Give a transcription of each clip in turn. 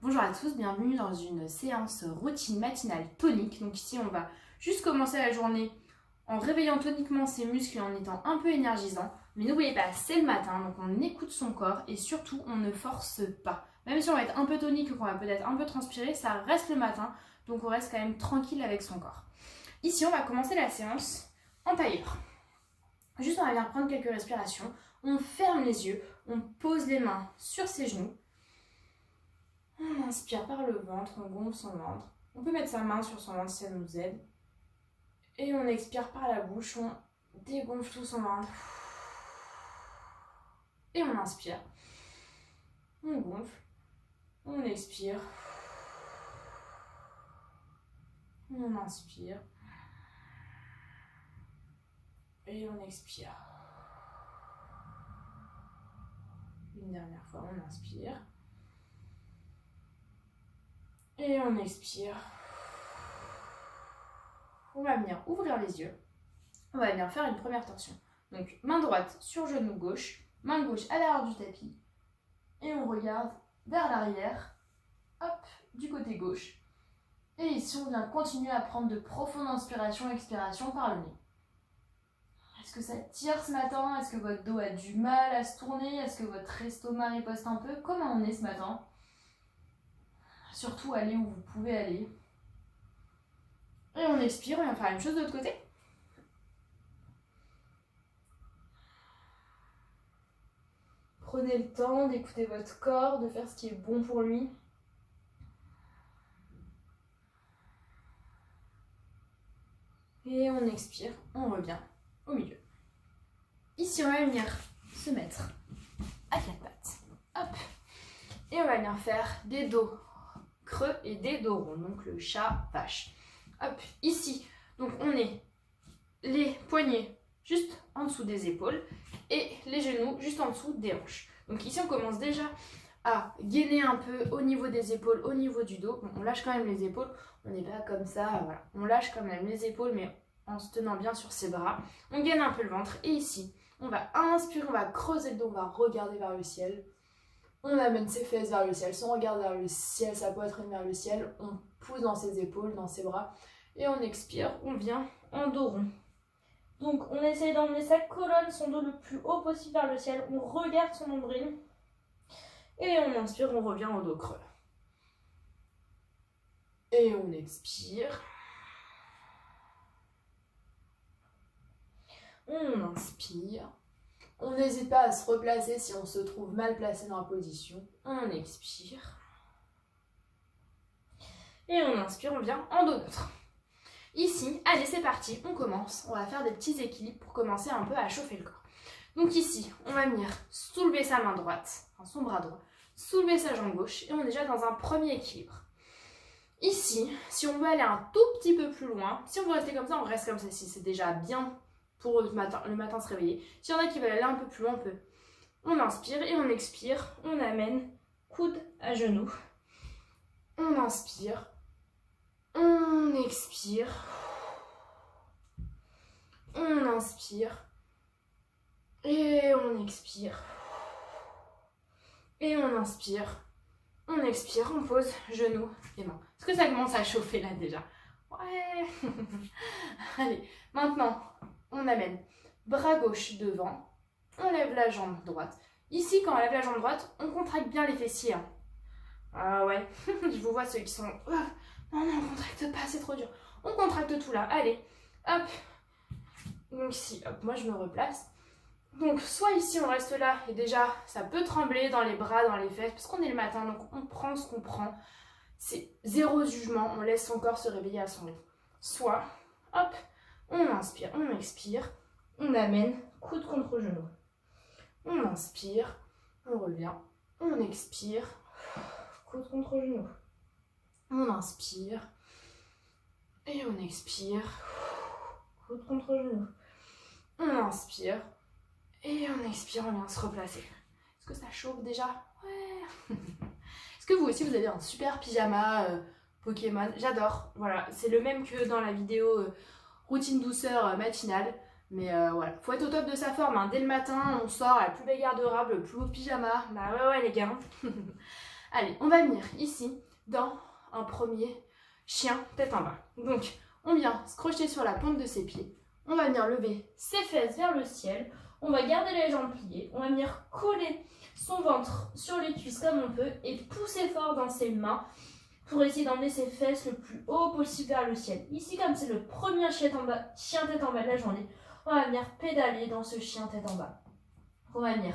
Bonjour à tous, bienvenue dans une séance routine matinale tonique. Donc ici on va juste commencer la journée en réveillant toniquement ses muscles et en étant un peu énergisant. Mais n'oubliez pas, c'est le matin, donc on écoute son corps et surtout on ne force pas. Même si on va être un peu tonique ou qu'on va peut-être un peu transpirer, ça reste le matin, donc on reste quand même tranquille avec son corps. Ici on va commencer la séance en tailleur. Juste on va venir prendre quelques respirations, on ferme les yeux, on pose les mains sur ses genoux. On inspire par le ventre, on gonfle son ventre. On peut mettre sa main sur son ventre si ça nous aide. Et on expire par la bouche, on dégonfle tout son ventre. Et on inspire. On gonfle. On expire. On inspire. Et on expire. Une dernière fois, on inspire. Et on expire. On va venir ouvrir les yeux. On va venir faire une première torsion. Donc main droite sur genou gauche, main gauche à l'arrière du tapis. Et on regarde vers l'arrière, hop, du côté gauche. Et ici on vient continuer à prendre de profondes inspirations et expirations par le nez. Est-ce que ça tire ce matin? Est-ce que votre dos a du mal à se tourner? Est-ce que votre estomac riposte un peu? Comment on est ce matin? Surtout allez où vous pouvez aller. Et on expire, on vient faire la même chose de l'autre côté. Prenez le temps d'écouter votre corps, de faire ce qui est bon pour lui. Et on expire, on revient au milieu. Ici, on va venir se mettre à quatre pattes. Hop. Et on va venir faire des dos creux et des dos ronds. Donc le chat, vache. Hop, ici. Donc on est les poignets juste en dessous des épaules et les genoux juste en dessous des hanches. Donc ici, on commence déjà à gainer un peu au niveau des épaules, au niveau du dos. Bon, on lâche quand même les épaules. On n'est pas comme ça, voilà. On lâche quand même les épaules, mais en se tenant bien sur ses bras. On gaine un peu le ventre. Et ici, on va inspirer, on va creuser le dos, on va regarder vers le ciel. On amène ses fesses vers le ciel, son regard vers le ciel, sa poitrine vers le ciel. On pousse dans ses épaules, dans ses bras. Et on expire, on vient en dos rond. Donc on essaye d'emmener sa colonne, son dos le plus haut possible vers le ciel. On regarde son nombril. Et on inspire, on revient au dos creux. Et on expire. On inspire. On n'hésite pas à se replacer si on se trouve mal placé dans la position. On expire. Et on inspire, on vient en dos neutre. Ici, allez c'est parti, on commence. On va faire des petits équilibres pour commencer un peu à chauffer le corps. Donc ici, on va venir soulever sa main droite, enfin son bras droit, soulever sa jambe gauche et on est déjà dans un premier équilibre. Ici, si on veut aller un tout petit peu plus loin, si on veut rester comme ça, on reste comme ça. Si c'est déjà bien pour le matin se réveiller. S'il y en a qui veulent aller un peu plus loin, on peut. On inspire et on expire. On amène coude à genou. On inspire. On expire. On inspire. Et on expire. Et on inspire. On expire. On pose genoux et mains. Est-ce que ça commence à chauffer là déjà? Ouais. Allez, maintenant, on amène bras gauche devant. On lève la jambe droite. Ici, quand on lève la jambe droite, on contracte bien les fessiers. Hein. Ah ouais, je vous vois ceux qui sont... non, on contracte pas, c'est trop dur. On contracte tout là. Allez, hop. Donc ici, hop, moi je me replace. Donc soit ici on reste là et déjà ça peut trembler dans les bras, dans les fesses parce qu'on est le matin, donc on prend ce qu'on prend. C'est zéro jugement, on laisse son corps se réveiller à son rythme. Soit, hop, on inspire, on expire, on amène coude contre genou. On inspire, on revient, on expire, coude contre genou. On inspire et on expire, coude contre genou. On inspire et on expire, on vient se replacer. Est-ce que ça chauffe déjà? Ouais. Est-ce que vous aussi vous avez un super pyjama Pokémon? J'adore, voilà, c'est le même que dans la vidéo routine douceur matinale. Mais voilà, faut être au top de sa forme, hein. Dès le matin, on sort à la plus belle garde-robe, le plus beau pyjama. Bah ouais les gars. Allez, on va venir ici dans un premier chien tête en bas. Donc, on vient se crocheter sur la pointe de ses pieds. On va venir lever ses fesses vers le ciel. On va garder les jambes pliées. On va venir coller son ventre sur les cuisses comme on peut et pousser fort dans ses mains pour essayer d'emmener ses fesses le plus haut possible vers le ciel. Ici, comme c'est le premier chien tête en bas de la journée, on va venir pédaler dans ce chien tête en bas. On va venir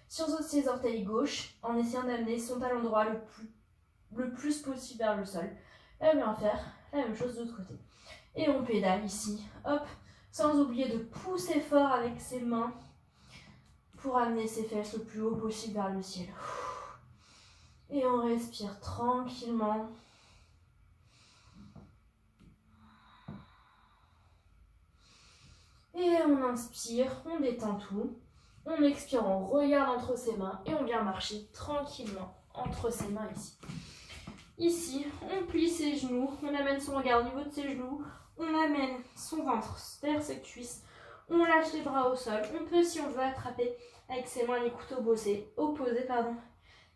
sur ses orteils gauche en essayant d'amener son talon droit le plus possible vers le sol. Et on vient faire la même chose de l'autre côté. Et on pédale ici, hop, sans oublier de pousser fort avec ses mains pour amener ses fesses le plus haut possible vers le ciel. Et on respire tranquillement. Et on inspire, on détend tout. On expire, on regarde entre ses mains et on vient marcher tranquillement entre ses mains ici. Ici, on plie ses genoux, on amène son regard au niveau de ses genoux, on amène son ventre vers ses cuisses, on lâche les bras au sol. On peut, si on veut, attraper avec ses mains les couteaux opposés,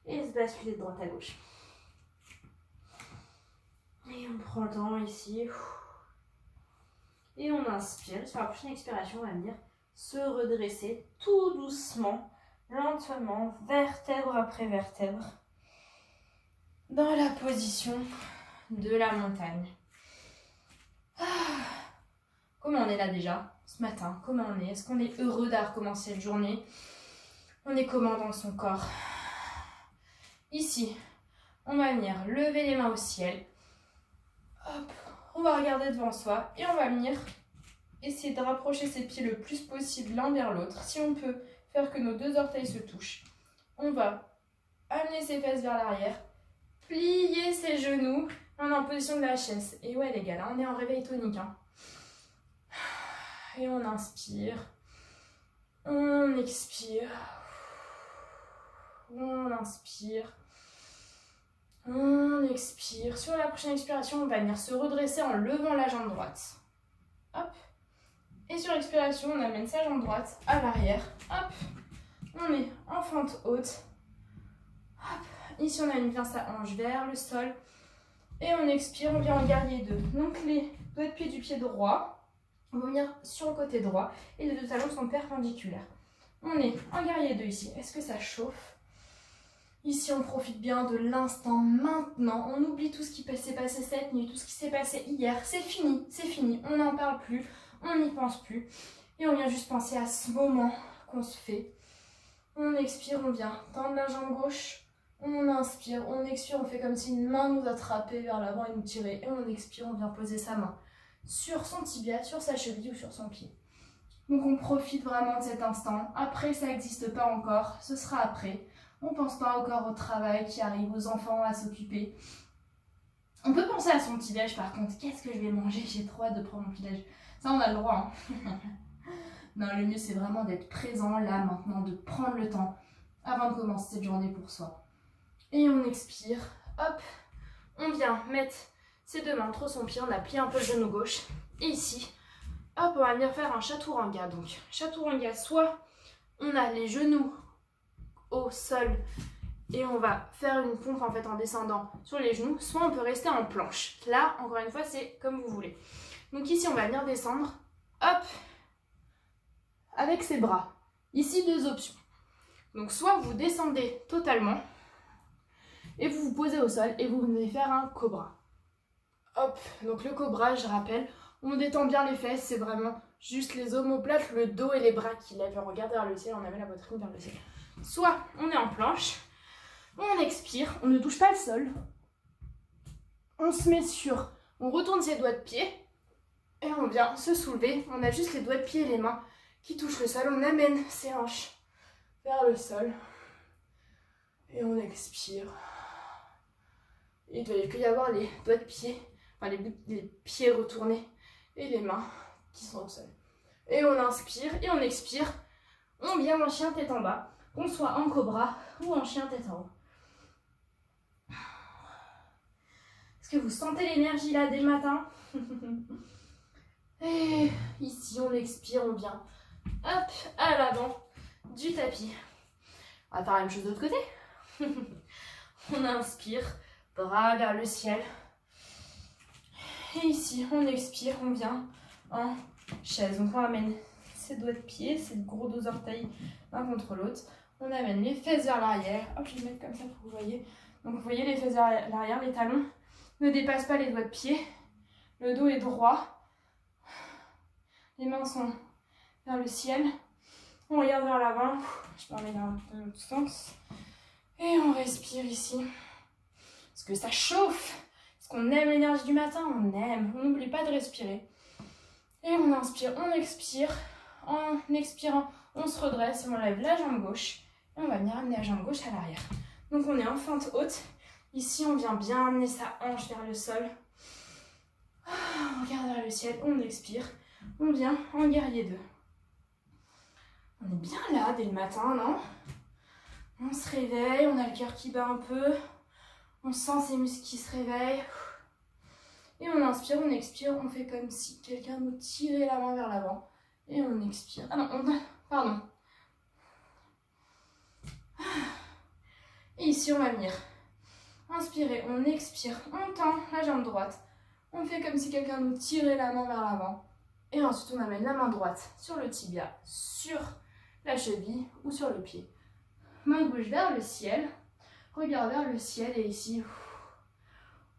et se basculer de droite à gauche. Et on prend le temps ici. Et on inspire. Sur la prochaine expiration, on va venir se redresser tout doucement, lentement, vertèbre après vertèbre, dans la position de la montagne. Comment on est là déjà ce matin? Comment on est? Est-ce qu'on est heureux d'avoir commencé cette journée? On est comment dans son corps? Ici, on va venir lever les mains au ciel. Hop, on va regarder devant soi et on va venir essayer de rapprocher ses pieds le plus possible l'un vers l'autre. Si on peut faire que nos deux orteils se touchent, on va amener ses fesses vers l'arrière, plier ses genoux, on est en position de la chaise. Et ouais les gars, là on est en réveil tonique. Et on inspire, on expire, on inspire, on expire. Sur la prochaine expiration, on va venir se redresser en levant la jambe droite. Hop. Et sur l'expiration, on amène sa jambe droite à l'arrière. Hop. On est en fente haute. Hop. Ici, on amène bien sa hanche vers le sol. Et on expire, on vient en guerrier 2. Donc les doigts de pied du pied droit. On va venir sur le côté droit. Et les deux talons sont perpendiculaires. On est en guerrier 2 ici. Est-ce que ça chauffe? Ici, on profite bien de l'instant maintenant. On oublie tout ce qui s'est passé cette nuit, tout ce qui s'est passé hier. C'est fini. On n'en parle plus, on n'y pense plus. Et on vient juste penser à ce moment qu'on se fait. On expire, on vient tendre la jambe gauche. On inspire, on expire, on fait comme si une main nous attrapait vers l'avant et nous tirait. Et on expire, on vient poser sa main sur son tibia, sur sa cheville ou sur son pied. Donc on profite vraiment de cet instant. Après, ça n'existe pas encore, ce sera après. On ne pense pas encore au travail qui arrive, aux enfants à s'occuper. On peut penser à son petit-déj par contre. Qu'est-ce que je vais manger? J'ai trop hâte de prendre mon petit-déj. Ça, on a le droit. Non, le mieux, c'est vraiment d'être présent là, maintenant, de prendre le temps avant de commencer cette journée pour soi. Et on expire. Hop. On vient mettre ses deux mains entre son pied. On a plié un peu le genou gauche. Et ici, hop, on va venir faire un chaturanga. Donc, chaturanga, soit on a les genoux au sol et on va faire une pompe en fait en descendant sur les genoux, soit on peut rester en planche. Là, encore une fois, c'est comme vous voulez. Donc ici, on va venir descendre, hop, avec ses bras. Ici, deux options. Donc soit vous descendez totalement et vous vous posez au sol et vous venez faire un cobra. Hop, donc le cobra, je rappelle, on détend bien les fesses, c'est vraiment juste les omoplates, le dos et les bras qui lèvent. On regarde vers le ciel, on amène la poitrine vers le ciel. Soit on est en planche, on expire, on ne touche pas le sol, on se met sur, on retourne ses doigts de pied et on vient se soulever. On a juste les doigts de pied et les mains qui touchent le sol, on amène ses hanches vers le sol et on expire. Et il doit y avoir les doigts de pied, enfin les pieds retournés et les mains qui sont au sol. Et on inspire et on expire, on vient en chien tête en bas. Qu'on soit en cobra ou en chien tête en haut. Est-ce que vous sentez l'énergie là dès le matin? Et ici on expire, on vient hop à l'avant du tapis. On va faire la même chose de l'autre côté. on inspire, bras vers le ciel. Et ici, on expire, on vient en chaise. Donc on amène ses doigts de pied, ses gros deux orteils l'un contre l'autre. On amène les fesses vers l'arrière. Hop, je vais les mettre comme ça pour que vous voyez. Donc vous voyez les fesses vers l'arrière, les talons ne dépassent pas les doigts de pied. Le dos est droit. Les mains sont vers le ciel. On regarde vers l'avant. Je peux aller dans l'autre sens. Et on respire ici. Parce que ça chauffe. Parce qu'on aime l'énergie du matin. On aime. On n'oublie pas de respirer. Et on inspire, on expire. En expirant, on se redresse et on lève la jambe gauche. Et on va venir amener la jambe gauche à l'arrière. Donc on est en fente haute. Ici, on vient bien amener sa hanche vers le sol. On regarde vers le ciel, on expire. On vient en guerrier 2. On est bien là dès le matin, non? On se réveille, on a le cœur qui bat un peu. On sent ses muscles qui se réveillent. Et on inspire, on expire. On fait comme si quelqu'un nous tirait la main vers l'avant. Et on expire. Ah non, pardon. Et ici, on va venir inspirer, on expire, on tend la jambe droite. On fait comme si quelqu'un nous tirait la main vers l'avant. Et ensuite, on amène la main droite sur le tibia, sur la cheville ou sur le pied. Main gauche vers le ciel. Regard vers le ciel. Et ici,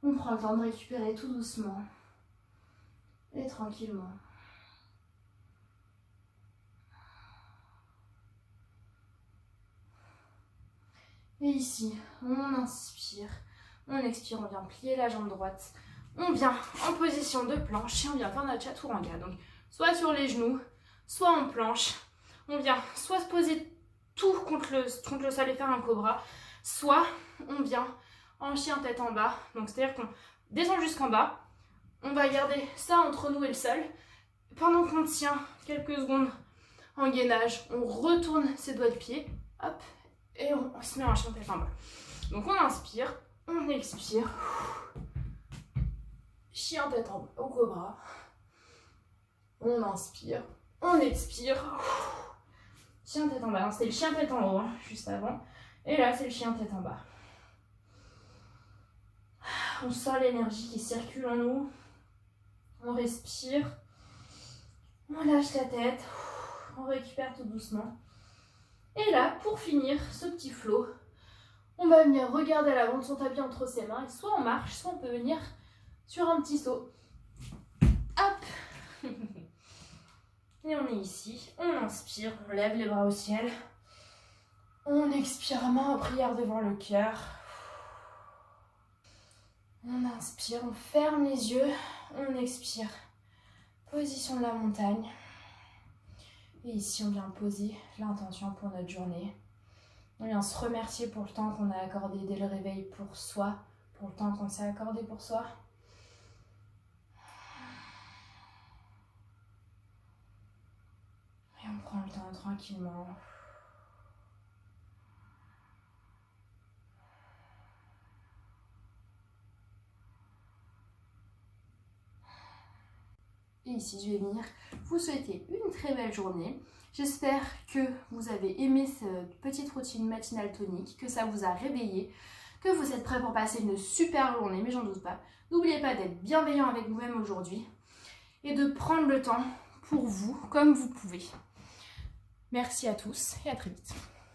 on prend le temps de récupérer tout doucement. Et tranquillement. Et ici, on inspire, on expire, on vient plier la jambe droite. On vient en position de planche et on vient faire notre chaturanga. Donc, soit sur les genoux, soit en planche. On vient soit se poser tout contre le sol et faire un cobra, soit on vient en chien tête en bas. Donc, c'est-à-dire qu'on descend jusqu'en bas. On va garder ça entre nous et le sol. Pendant qu'on tient quelques secondes en gainage, on retourne ses doigts de pied. Hop. Et on se met en chien tête en bas. Donc on inspire, on expire. Chien tête en bas au cobra. On inspire, on expire. Chien tête en bas. C'était le chien tête en haut, hein, juste avant. Et là, c'est le chien tête en bas. On sent l'énergie qui circule en nous. On respire. On lâche la tête. On récupère tout doucement. Et là, pour finir ce petit flow, on va venir regarder l'avant de son tapis entre ses mains. Et soit on marche, soit on peut venir sur un petit saut. Hop. Et on est ici. On inspire, on lève les bras au ciel. On expire, main en prière devant le cœur. On inspire, on ferme les yeux. On expire. Position de la montagne. Et ici, on vient poser l'intention pour notre journée. On vient se remercier pour le temps qu'on a accordé dès le réveil pour soi, pour le temps qu'on s'est accordé pour soi. Et on prend le temps tranquillement. Et ici, je vais venir vous souhaiter une très belle journée. J'espère que vous avez aimé cette petite routine matinale tonique, que ça vous a réveillé, que vous êtes prêts pour passer une super journée, mais j'en doute pas. N'oubliez pas d'être bienveillant avec vous-même aujourd'hui et de prendre le temps pour vous comme vous pouvez. Merci à tous et à très vite.